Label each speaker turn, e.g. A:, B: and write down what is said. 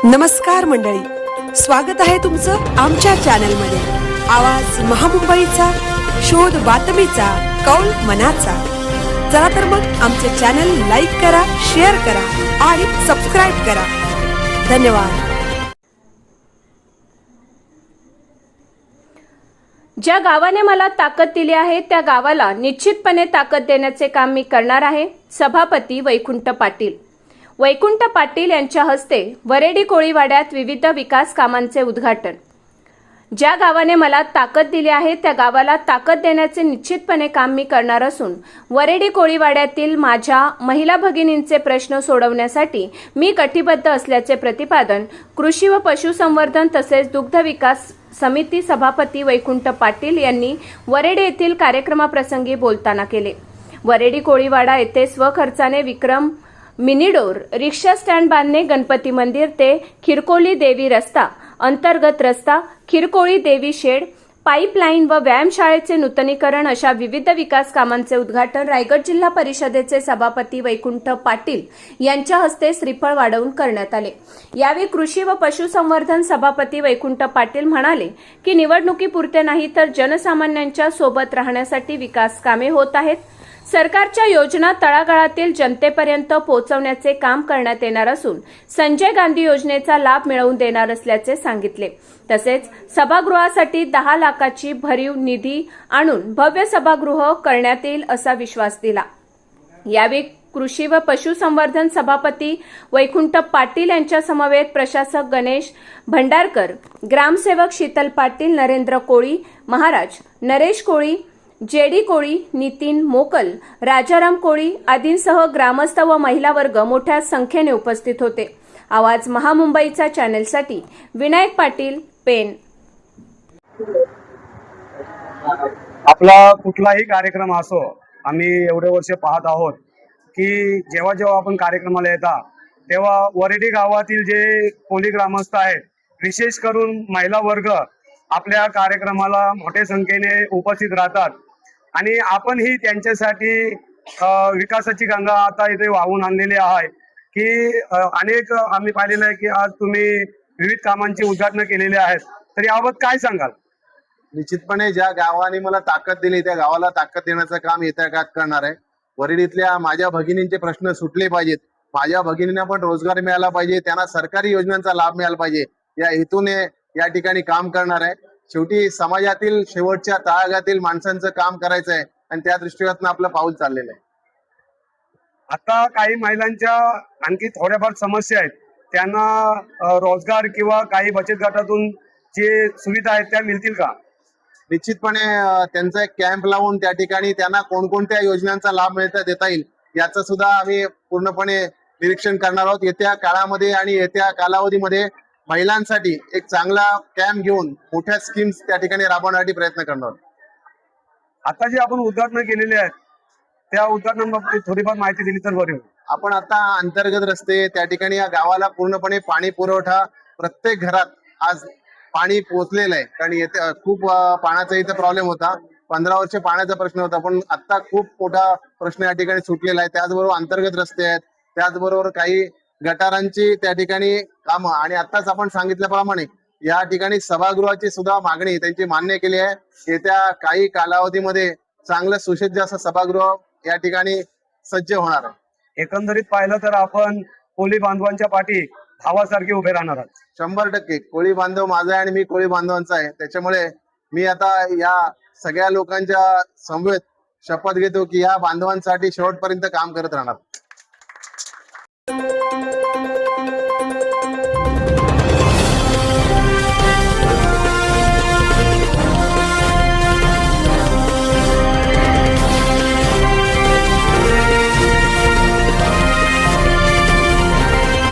A: नमस्कार मंडळी, स्वागत आहे तुमचं आमच्या चॅनलमध्ये। आवाज महामुंबईचा, शोध बातमीचा, कौल मनाचा। चला तर मग आमचे चॅनल लाईक करा, शेअर करा आणि सबस्क्राइब करा। धन्यवाद।
B: ज्या गावाने मला ताकद दिली आहे त्या गावाला निश्चितपणे ताकद देण्याचे काम मी करणार आहे। सभापती वैकुंठ पाटील। वैकुंठ पाटील यांच्या हस्ते वरेडी कोळीवाड्यात विविध विकास कामांचे उद्घाटन। ज्या गावाने मला ताकद दिली आहे त्या गावाला ताकद देण्याचे निश्चितपणे काम मी करणार असून वरेडी कोळीवाड्यातील माझ्या महिला भगिनींचे प्रश्न सोडवण्यासाठी मी कटिबद्ध असल्याचे प्रतिपादन कृषी व पशुसंवर्धन तसेच दुग्ध विकास समिती सभापती वैकुंठ पाटील यांनी वरेडी येथील कार्यक्रमाप्रसंगी बोलताना केले। वरेडी कोळीवाडा येथे स्वखर्चाने विक्रम मिनीडोर, रिक्षा स्टँड बांधणे, गणपती मंदिर ते खिरकोली देवी रस्ता, अंतर्गत रस्ता, खिरकोळी देवी शेड, पाईपलाईन व व्यायामशाळेचे नूतनीकरण अशा विविध विकास कामांचे उद्घाटन रायगड जिल्हा परिषदेचे सभापती वैकुंठ पाटील यांच्या हस्ते श्रीफळ वाढवून करण्यात आले। यावेळी कृषी व पशुसंवर्धन सभापती वैकुंठ पाटील म्हणाले की निवडणुकीपुरते नाही तर जनसामान्यांच्या सोबत राहण्यासाठी विकास कामे होत आहेत। सरकारच्या योजना तळागाळातील जनतेपर्यंत पोहोचवण्याचे काम करण्यात येणार असून संजय गांधी योजनेचा लाभ मिळवून देणार असल्याचे सांगितले। तसेच सभागृहासाठी 10 लाखाची भरीव निधी आणून भव्य सभागृह करण्यात येईल असा विश्वास दिला। यावेळी कृषी व पशुसंवर्धन सभापती वैकुंठ पाटील यांच्या समवेत प्रशासक गणेश भंडारकर, ग्रामसेवक शीतल पाटील, नरेंद्र कोळी महाराज, नरेश कोळी, जेडी कोळी, नितीन मोकल, राजाराम कोळी आदींसह ग्रामस्थ व महिला वर्ग मोठ्या संख्येने उपस्थित होते। आवाज महामुंबईचा चॅनलसाठी विनायक पाटील, पेन।
C: आपला कुठलाही कार्यक्रम असो, आम्ही एवढे वर्ष पाहत आहोत की जेव्हा जेव्हा आपण कार्यक्रमाला येता तेव्हा वरेडी गावातील जे कोळी ग्रामस्थ आहेत, विशेष करून महिला वर्ग आपल्या कार्यक्रमाला मोठ्या संख्येने उपस्थित राहतात आणि आपणही त्यांच्यासाठी विकासाची गंगा आता इथे वाहून आणलेली आहे की अनेक आम्ही पाहिलेलं आहे की आज तुम्ही विविध कामांची उद्घाटन केलेली आहेत, तर याबाबत काय सांगाल?
D: निश्चितपणे ज्या गावाने मला ताकद दिली त्या गावाला ताकद देण्याचं काम येत्या काळात करणार आहे। वरेडीतल्या माझ्या भगिनींचे प्रश्न सुटले पाहिजेत, माझ्या भगिनींना पण रोजगार मिळाला पाहिजे, त्यांना सरकारी योजनांचा लाभ मिळाला पाहिजे, या हेतूने या ठिकाणी काम करणार आहे। शेवटी समाजातील शेवटच्या तळागाळातील माणसांचं काम करायचं आहे आणि त्या दृष्टिकोनातून आपलं पाऊल चाललेलं आहे।
C: आता काही महिलांच्या आणखी थोड्याफार समस्या आहेत, त्यांना रोजगार किंवा काही बचत गटातून जे सुविधा आहेत त्या मिळतील का?
D: निश्चितपणे त्यांचा एक कॅम्प लावून त्या ठिकाणी त्यांना कोणकोणत्या योजनांचा लाभ देता येईल याचं सुद्धा आम्ही पूर्णपणे निरीक्षण करणार आहोत। येत्या काळामध्ये आणि येत्या कालावधीमध्ये महिलांसाठी एक चांगला कॅम्प घेऊन मोठ्या स्कीम्स त्या ठिकाणी राबवण्यासाठी प्रयत्न करणार आहोत।
C: आता जे आपण उद्घाटन केलेले आहेत त्या उद्घाटनाबाबत थोडीफार माहिती दिली तर बरी होईल।
D: आपण आता अंतर्गत रस्ते त्या ठिकाणी या गावाला पूर्णपणे पाणी पुरवठा प्रत्येक घरात आज पाणी पोहोचलेलं आहे, कारण येथे खूप पाण्याचा इथं प्रॉब्लेम होता। 15 वर्ष पाण्याचा प्रश्न होता, पण आता खूप मोठा प्रश्न या ठिकाणी सुटलेला आहे। त्याचबरोबर अंतर्गत रस्ते आहेत, त्याचबरोबर काही गटारांची त्या ठिकाणी कामं आणि आताच आपण सांगितल्याप्रमाणे या ठिकाणी सभागृहाची सुद्धा मागणी त्यांची मान्य केली आहे। येत्या काही कालावधीमध्ये चांगलं सुसज्ज असं सभागृह या ठिकाणी सज्ज होणार आहे।
C: एकंदरीत पाहिलं तर आपण कोळी बांधवांच्या पाठी भावासारखे उभे राहणार आहात।
D: 100% कोळी बांधव माझा आहे आणि मी कोळी बांधवांचा आहे, त्याच्यामुळे मी आता या सगळ्या लोकांच्या समवेत शपथ घेतो की या बांधवांसाठी शेवटपर्यंत काम करत राहणार।